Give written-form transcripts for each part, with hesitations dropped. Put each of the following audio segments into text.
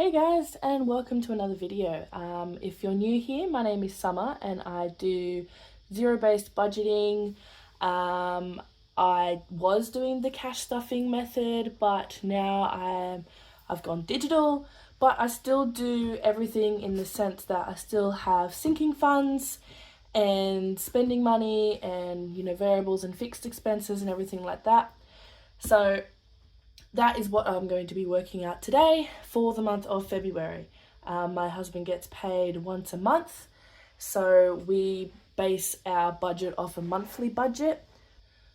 Hey guys, and welcome to another video. If you're new here, my name is Summer and I do zero-based budgeting. I was doing the cash stuffing method, but now I've gone digital, but I still do everything in the sense that I still have sinking funds and spending money and variables and fixed expenses and everything like that. So that is what I'm going to be working out today for the month of February. My husband gets paid once a month, so we base our budget off a monthly budget.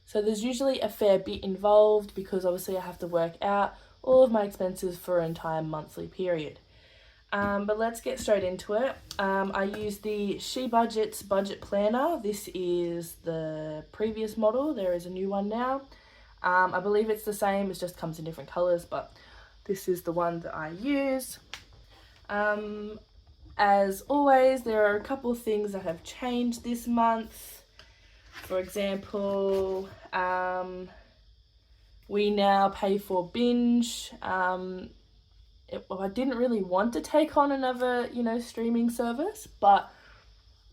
So there's usually a fair bit involved because obviously I have to work out all of my expenses for an entire monthly period. But let's get straight into it. I use the She Budget's budget planner. This is the previous model. There is a new one now. I believe it's the same, it just comes in different colours, but this is the one that I use. As always, there are a couple of things that have changed this month. For example, we now pay for Binge. I didn't really want to take on another, streaming service, but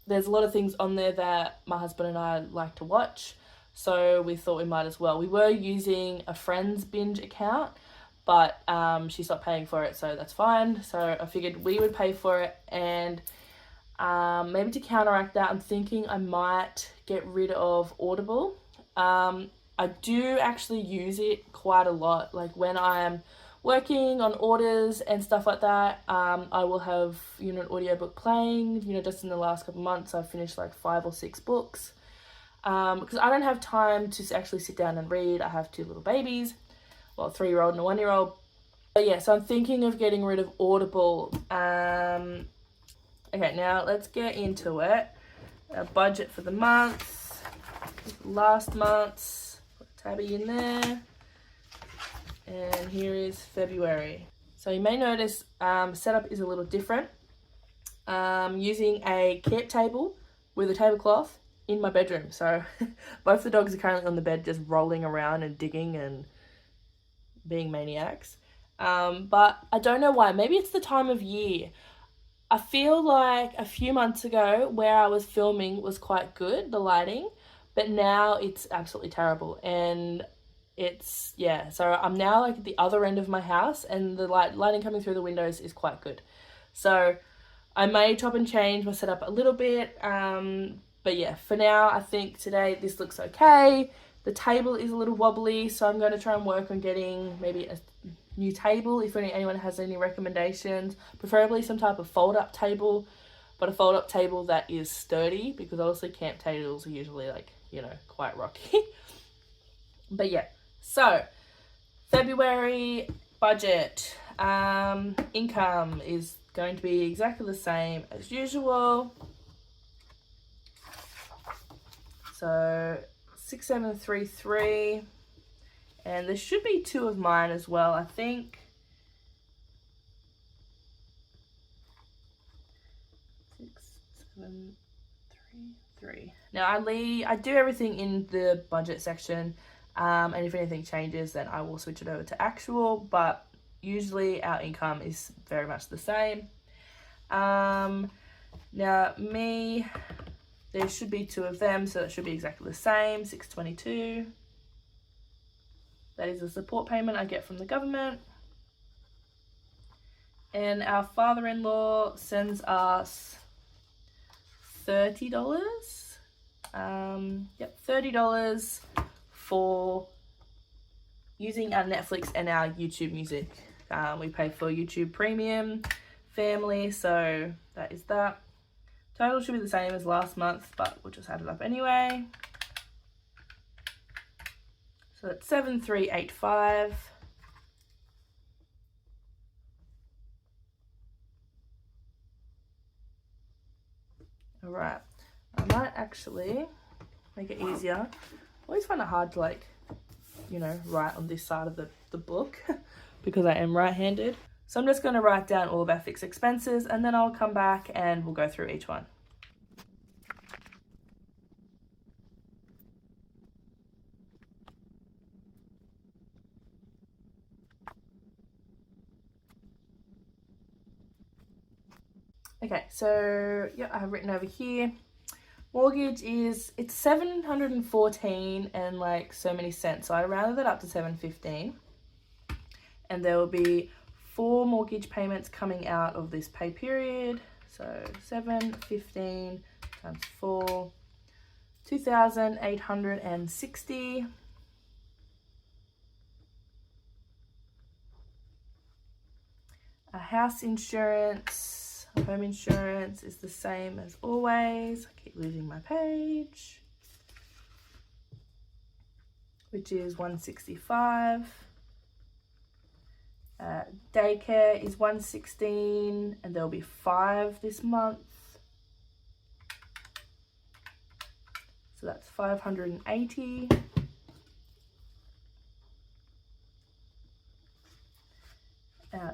there's a lot of things on there that my husband and I like to watch. So we thought we might as well. We were using a friend's Binge account, but she stopped paying for it, so that's fine. So I figured we would pay for it, and maybe to counteract that, I'm thinking I might get rid of Audible. I do actually use it quite a lot. Like when I'm working on orders and stuff like that, I will have, an audiobook playing. Just in the last couple of months, I've finished like 5 or 6 books. Because I don't have time to actually sit down and read. I have 2 little babies, well, a 3-year-old and a 1-year-old. But yeah, so I'm thinking of getting rid of Audible. Okay, now let's get into it. Our budget for the month, last month's, put a tabby in there, and here is February. So you may notice setup is a little different. Using a camp table with a tablecloth in my bedroom. So both the dogs are currently on the bed just rolling around and digging and being maniacs. But I don't know why. Maybe it's the time of year. I feel like a few months ago where I was filming was quite good, the lighting, but now it's absolutely terrible. And so I'm now like at the other end of my house and the lighting coming through the windows is quite good. So I may chop and change my setup a little bit. But yeah, for now, I think today this looks okay. The table is a little wobbly, so I'm going to try and work on getting maybe a new table if anyone has any recommendations. Preferably some type of fold-up table, but a fold-up table that is sturdy, because obviously camp tables are usually like, quite rocky. But yeah, so February budget. Income is going to be exactly the same as usual. So 6733, and there should be 2 of mine as well, I think. 6733. Now I do everything in the budget section, and if anything changes, then I will switch it over to actual. But usually our income is very much the same. Now there should be 2 of them, so it should be exactly the same, 622. That is a support payment I get from the government. And our father-in-law sends us $30. $30 for using our Netflix and our YouTube music. We pay for YouTube Premium Family, so that is that. Total should be the same as last month, but we'll just add it up anyway. So that's 7385. All right, I might actually make it easier. I always find it hard to write on this side of the book because I am right-handed. So I'm just going to write down all of our fixed expenses, and then I'll come back and we'll go through each one. Okay, so yeah, I have written over here. Mortgage it's 714 and like so many cents. So I rounded that up to 715. And there will be 4 mortgage payments coming out of this pay period. So 715 times 4, 2,860. House insurance, home insurance is the same as always. I keep losing my page. Which is 165. Daycare is 116, and there'll be 5 this month. So that's 580.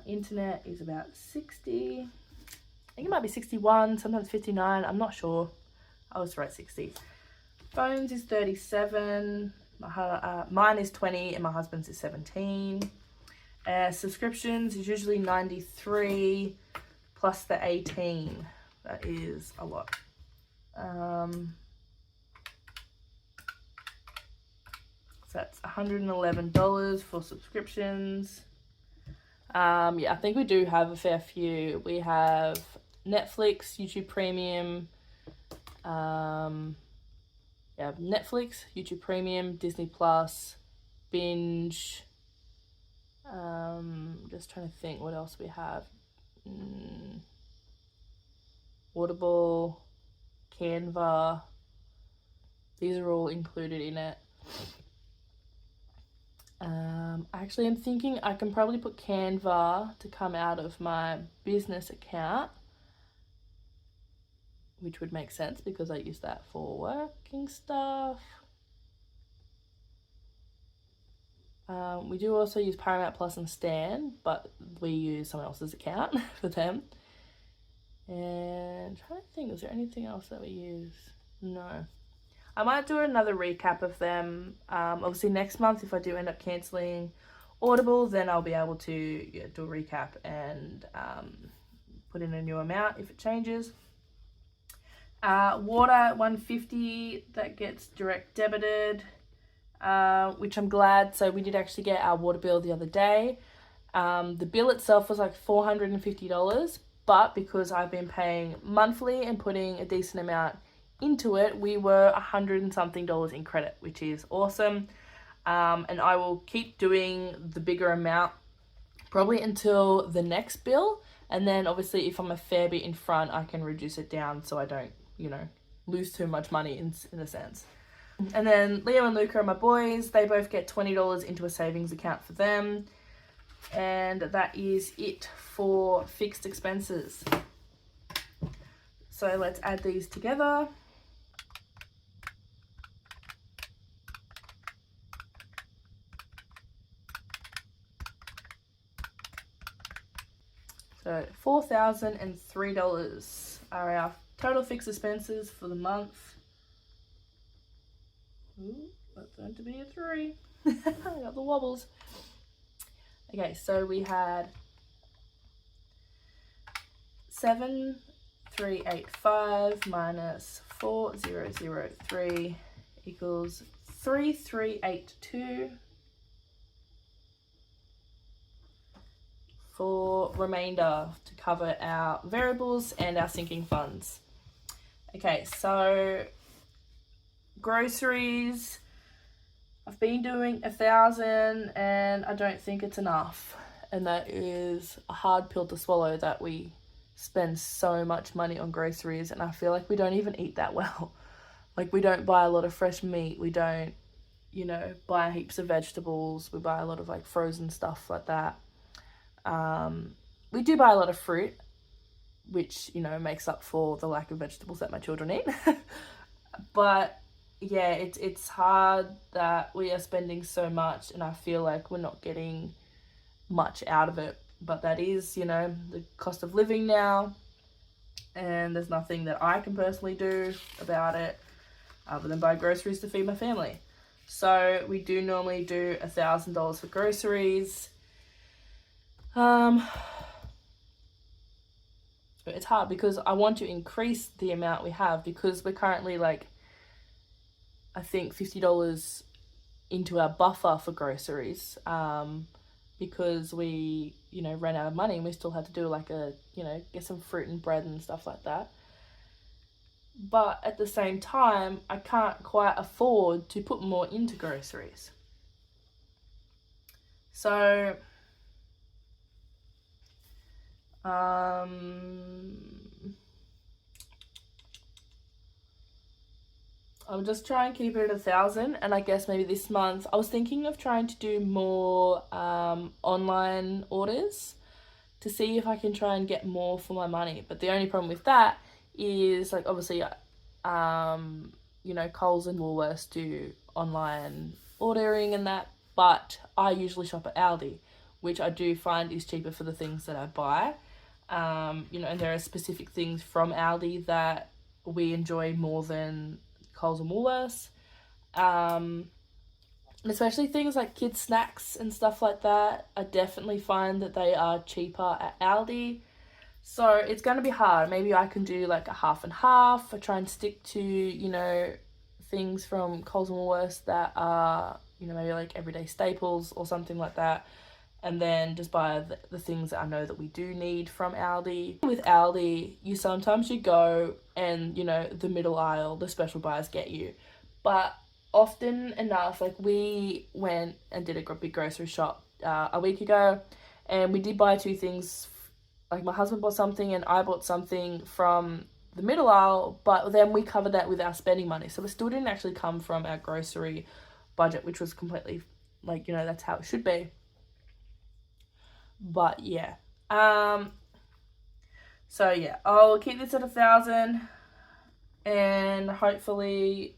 Internet is about 60. I think it might be 61, sometimes 59. I'm not sure. I always write 60. Phones is 37. Mine is 20 and my husband's is 17. Subscriptions is usually 93 plus the 18. That is a lot. So that's $111 for subscriptions. Yeah, I think we do have a fair few. We have Netflix, YouTube Premium, Netflix, YouTube Premium, Disney Plus, Binge. Just trying to think what else we have. Audible, Canva. These are all included in it. Actually, I'm thinking I can probably put Canva to come out of my business account, which would make sense because I use that for working stuff. We do also use Paramount Plus and Stan, but we use someone else's account for them. And I'm trying to think, is there anything else that we use? No. I might do another recap of them. Obviously next month, if I do end up cancelling Audible, then I'll be able to do a recap and put in a new amount if it changes. Water, $150, that gets direct debited, which I'm glad. So we did actually get our water bill the other day. The bill itself was like $450, but because I've been paying monthly and putting a decent amount into it, we were $100 and something in credit, which is awesome. And I will keep doing the bigger amount probably until the next bill, and then obviously if I'm a fair bit in front, I can reduce it down so I don't, lose too much money in a sense. And then Leo and Luca are my boys. They both get $20 into a savings account for them, and that is it for fixed expenses. So let's add these together. So $4,003 are our total fixed expenses for the month. Ooh, that's going to be a 3. I got the wobbles. Okay, so we had 7,385 minus 4,003 equals 3,382 for remainder to cover our variables and our sinking funds. Okay, so groceries, I've been doing 1,000 and I don't think it's enough. And that is a hard pill to swallow, that we spend so much money on groceries and I feel like we don't even eat that well. Like, we don't buy a lot of fresh meat, we don't, buy heaps of vegetables, we buy a lot of like frozen stuff like that. We do buy a lot of fruit, which, makes up for the lack of vegetables that my children eat. But yeah, it's hard that we are spending so much and I feel like we're not getting much out of it. But that is, the cost of living now, and there's nothing that I can personally do about it other than buy groceries to feed my family. So we do normally do $1,000 for groceries. it's hard because I want to increase the amount we have, because we're currently like, I think $50 into our buffer for groceries, because we, ran out of money, and we still had to do like get some fruit and bread and stuff like that. But at the same time, I can't quite afford to put more into groceries. So, I'll just try and keep it at 1,000, and I guess maybe this month I was thinking of trying to do more online orders to see if I can try and get more for my money. But the only problem with that is, like, obviously, Coles and Woolworths do online ordering and that, but I usually shop at Aldi, which I do find is cheaper for the things that I buy. And there are specific things from Aldi that we enjoy more than Coles and Woolworths. Especially things like kids' snacks and stuff like that, I definitely find that they are cheaper at Aldi. So it's going to be hard. Maybe I can do like a half and half. I try and stick to, things from Coles and Woolworths that are, maybe like everyday staples or something like that. And then just buy the things that I know that we do need from Aldi. With Aldi, you go and, the middle aisle, the special buys get you. But often enough, like, we went and did a big grocery shop a week ago, and we did buy two things. Like, my husband bought something and I bought something from the middle aisle, but then we covered that with our spending money. So it still didn't actually come from our grocery budget, which was completely, like, that's how it should be. But yeah. So yeah, I'll keep this at 1,000, and hopefully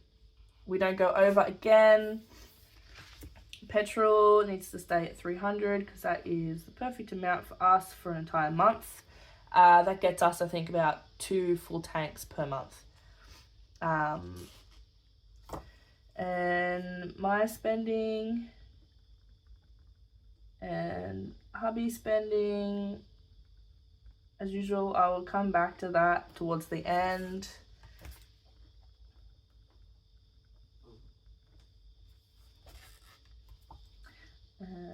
we don't go over again. Petrol needs to stay at 300 because that is the perfect amount for us for an entire month. That gets us, I think, about 2 full tanks per month. And my spending and hubby spending, as usual, I will come back to that towards the end.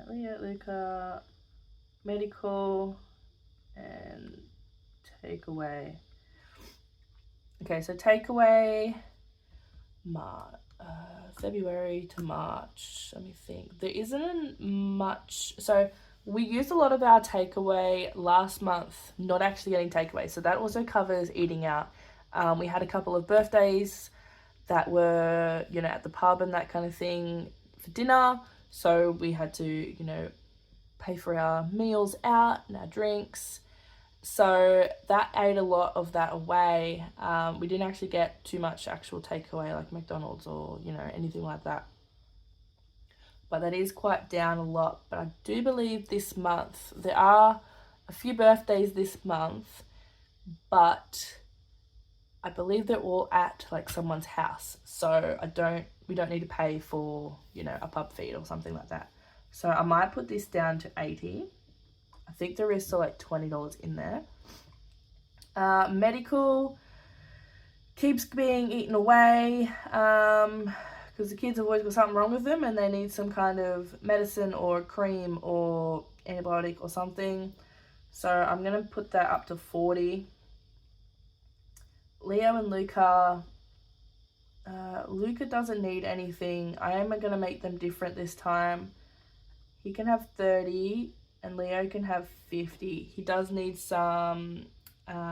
Leah, Luca, medical, and takeaway. Okay, so takeaway, February to March. Let me think. There isn't much. So we used a lot of our takeaway last month, not actually getting takeaway. So that also covers eating out. We had a couple of birthdays that were, at the pub and that kind of thing for dinner. So we had to, pay for our meals out and our drinks. So that ate a lot of that away. We didn't actually get too much actual takeaway like McDonald's or, anything like that. But that is quite down a lot. But I do believe this month, there are a few birthdays this month, but I believe they're all at like someone's house. So we don't need to pay for, a pub feed or something like that. So I might put this down to 80. I think there is still like $20 in there. Medical keeps being eaten away because the kids have always got something wrong with them and they need some kind of medicine or cream or antibiotic or something. So I'm going to put that up to 40. Leo and Luca. Luca doesn't need anything. I am going to make them different this time. He can have 30 and Leo can have 50. He does need some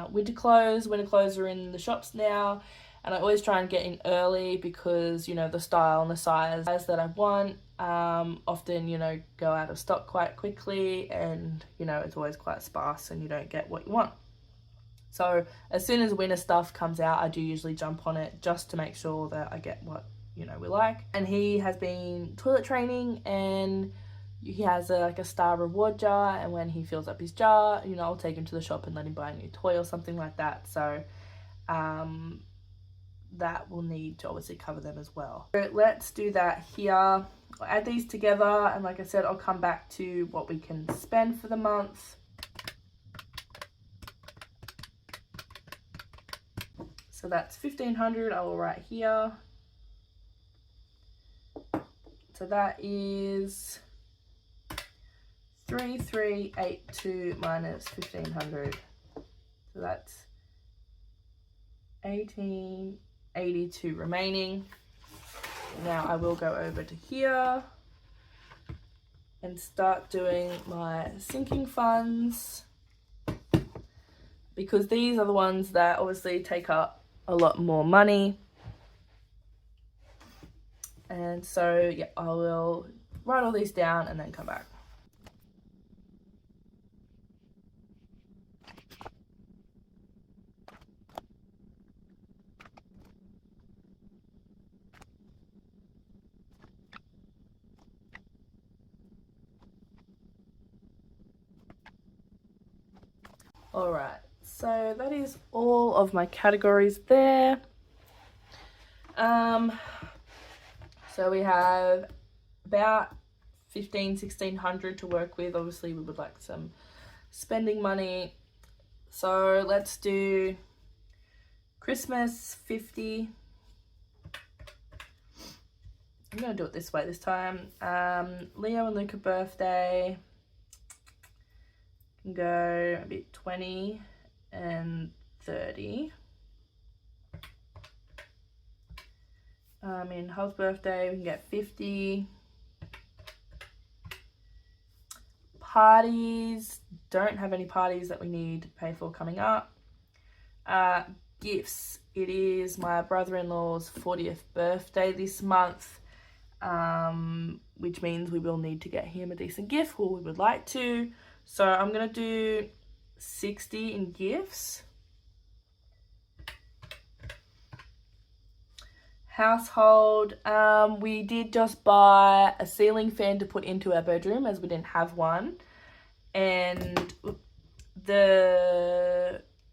winter clothes. Winter clothes are in the shops now, and I always try and get in early because, the style and the size that I want often, go out of stock quite quickly, and, it's always quite sparse and you don't get what you want. So as soon as winter stuff comes out, I do usually jump on it just to make sure that I get what, we like. And he has been toilet training, and he has a star reward jar, and when he fills up his jar, I'll take him to the shop and let him buy a new toy or something like that. So that will need to obviously cover them as well. So let's do that here. I'll add these together, and like I said, I'll come back to what we can spend for the month. So that's 1,500. I will write here. So that is 3382 minus 1,500. So that's 1882 remaining. Now I will go over to here and start doing my sinking funds, because these are the ones that obviously take up a lot more money. And so yeah, I will write all these down and then come back. All right, so that is all of my categories there. So we have about 1,500-1,600 to work with. Obviously we would like some spending money, so let's do Christmas 50. I'm gonna do it this way this time. Leo and Luca birthday, can go maybe 20 and 30. In Hull's birthday we can get 50. Parties, don't have any parties that we need to pay for coming up. Gifts, it is my brother-in-law's 40th birthday this month, which means we will need to get him a decent gift, or we would like to. So I'm gonna do 60 in gifts. Household, we did just buy a ceiling fan to put into our bedroom as we didn't have one, and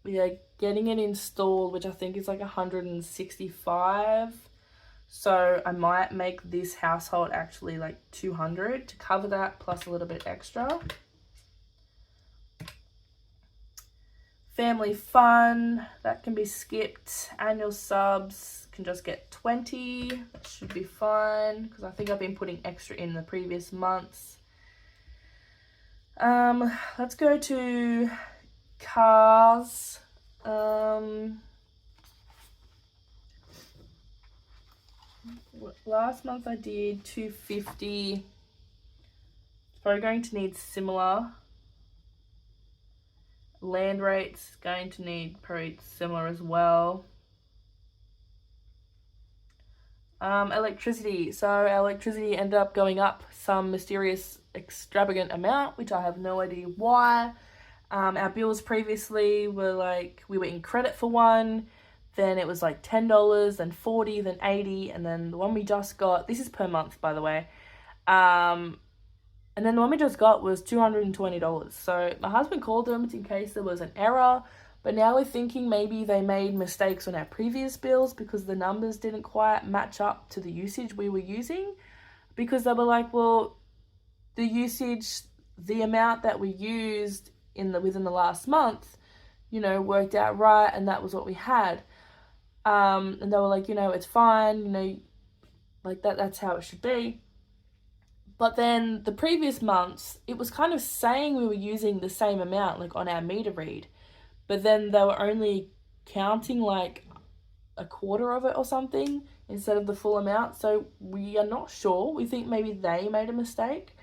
we are getting it installed, which I think is like 165. So I might make this household actually like 200 to cover that, plus a little bit extra. Family fun, that can be skipped. Annual subs can just get 20. That should be fine, because I think I've been putting extra in the previous months. Let's go to cars. Last month I did 250. Probably going to need similar. Land rates, going to need probably similar as well. Electricity, so our electricity ended up going up some mysterious extravagant amount, which I have no idea why. Our bills previously were like, we were in credit for one, then it was like $10, then $40, then $80, and then the one we just got, this is per month by the way, and then the one we just got was $220. So my husband called them in case there was an error, but now we're thinking maybe they made mistakes on our previous bills because the numbers didn't quite match up to the usage we were using, because they were like, well, the usage, the amount that we used within the last month, worked out right, and that was what we had. And they were like, it's fine, like that's how it should be. But then the previous months, it was kind of saying we were using the same amount, like on our meter read, but then they were only counting like a quarter of it or something instead of the full amount. So we are not sure. We think maybe they made a mistake.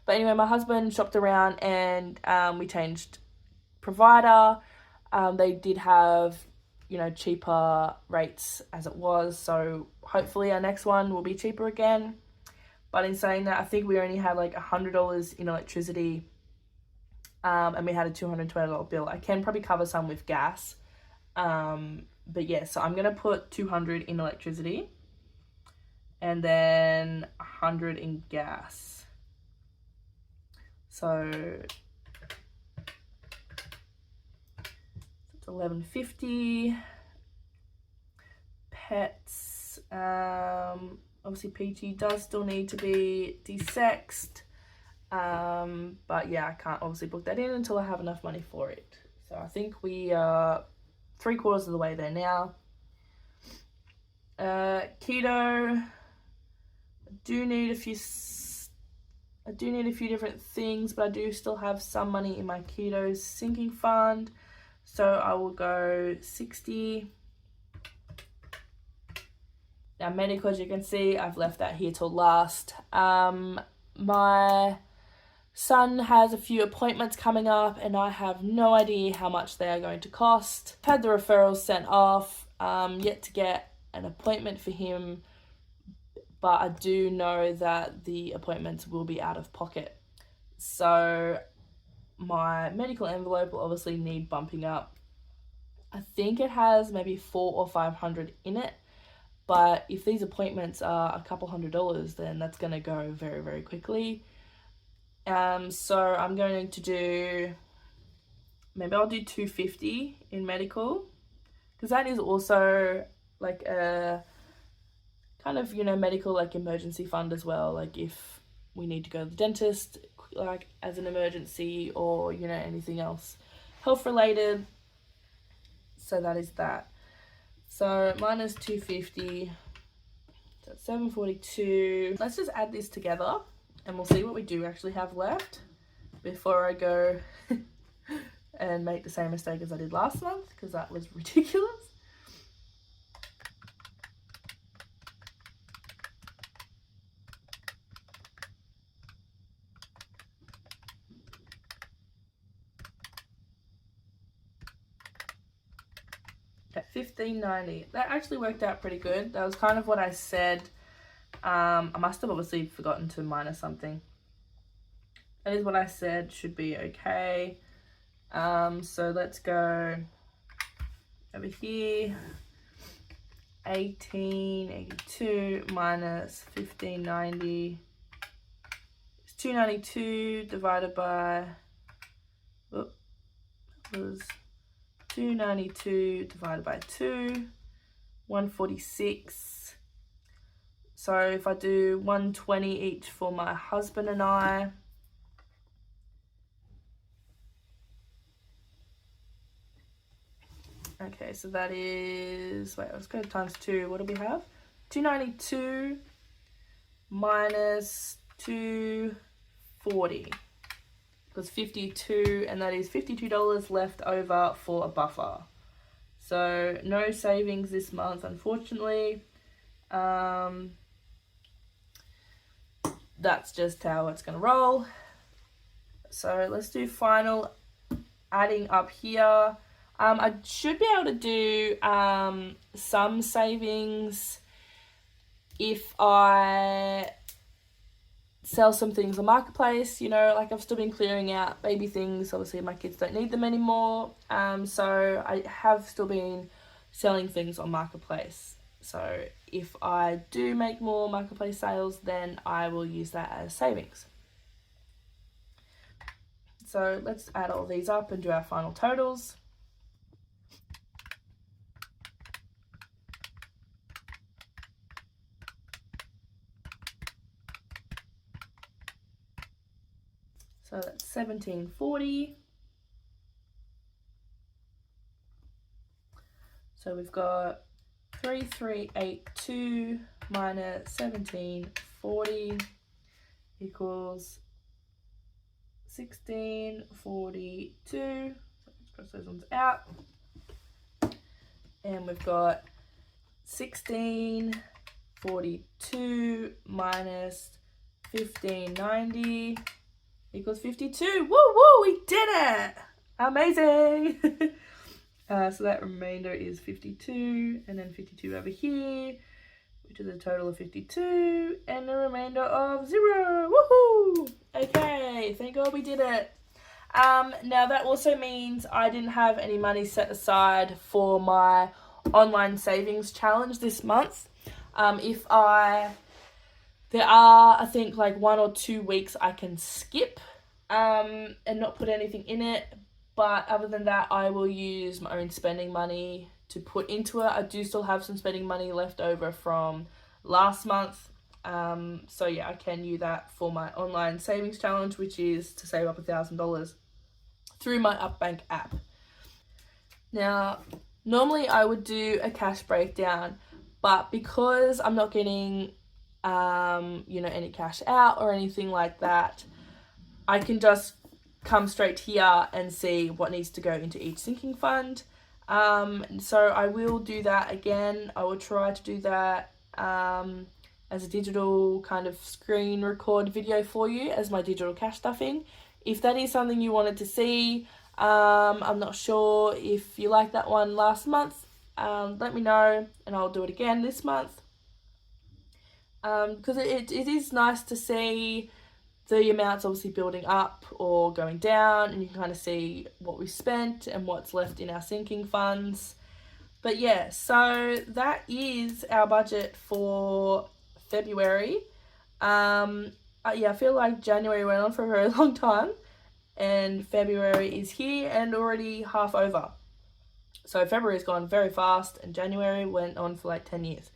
But anyway, my husband shopped around and we changed provider. They did have, cheaper rates as it was. So hopefully our next one will be cheaper again. But in saying that, I think we only had like $100 in electricity, and we had a $220 bill. I can probably cover some with gas. But yeah, so I'm going to put 200 in electricity and then 100 in gas. So it's 1150. Pets, obviously PG does still need to be desexed, but yeah, I can't obviously book that in until I have enough money for it. So I think we are 3/4 of the way there now. Keto, I do need a few different things, but I do still have some money in my keto sinking fund. So I will go 60. Now medical, as you can see, I've left that here till last. My son has a few appointments coming up and I have no idea how much they are going to cost. I've had the referrals sent off, yet to get an appointment for him, but I do know that the appointments will be out of pocket. So my medical envelope will obviously need bumping up. I think it has maybe $400 or $500 in it, but if these appointments are a couple $100, then that's going to go very, very quickly. So I'm going to do, maybe I'll do $250 in medical, because that is also like a kind of, medical like emergency fund as well. Like if we need to go to the dentist, like as an emergency, or anything else health related. So that is that. So minus 250, so that's 742. Let's just add this together and we'll see what we do actually have left before I go and make the same mistake as I did last month, because that was ridiculous. At $15.90, that actually worked out pretty good. That was kind of what I said. I must have obviously forgotten to minus something. That is what I said should be okay. So let's go over here. 1882 minus 1590 is 292 divided by, was 292 divided by 2, 146. So if I do 120 each for my husband and I, okay, so that is, wait, let's go times 2. What do we have? 292 minus 240 was 52, and that is $52 left over for a buffer. So no savings this month, unfortunately. That's just how it's going to roll. So let's do final adding up here. I should be able to do some savings if I sell some things on Marketplace. Like I've still been clearing out baby things. Obviously my kids don't need them anymore. So I have still been selling things on Marketplace. So if I do make more Marketplace sales, then I will use that as savings. So let's add all these up and do our final totals. So that's 1740. So we've got 3382 minus 1740 equals 1642. So let's cross those ones out. And we've got 1642 minus 1590 equals 52. Woo woo, we did it! Amazing! So that remainder is 52, and then 52 over here, which is a total of 52, and a remainder of 0. Woohoo! Okay, thank God we did it. Now that also means I didn't have any money set aside for my online savings challenge this month. There are, I think, like 1 or 2 weeks I can skip and not put anything in it. But other than that, I will use my own spending money to put into it. I do still have some spending money left over from last month. So yeah, I can use that for my online savings challenge, which is to save up $1,000 through my UpBank app. Now, normally I would do a cash breakdown, But because I'm not getting, any cash out or anything like that, I can just come straight here and see what needs to go into each sinking fund. So I will do that again. I will try to do that as a digital kind of screen record video for you as my digital cash stuffing. If that is something you wanted to see, I'm not sure if you liked that one last month. Let me know and I'll do it again this month. Because it is nice to see the amounts obviously building up or going down, and you can kind of see what we spent and what's left in our sinking funds. But yeah, so that is our budget for February. I feel like January went on for a very long time, and February is here and already half over. So February's gone very fast, and January went on for like 10 years.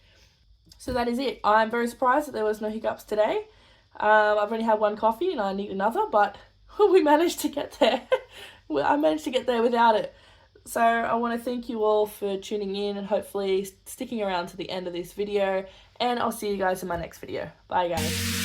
So that is it. I'm very surprised that there was no hiccups today. I've only had one coffee and I need another, but we managed to get there. I managed to get there without it. So I want to thank you all for tuning in and hopefully sticking around to the end of this video. And I'll see you guys in my next video. Bye guys.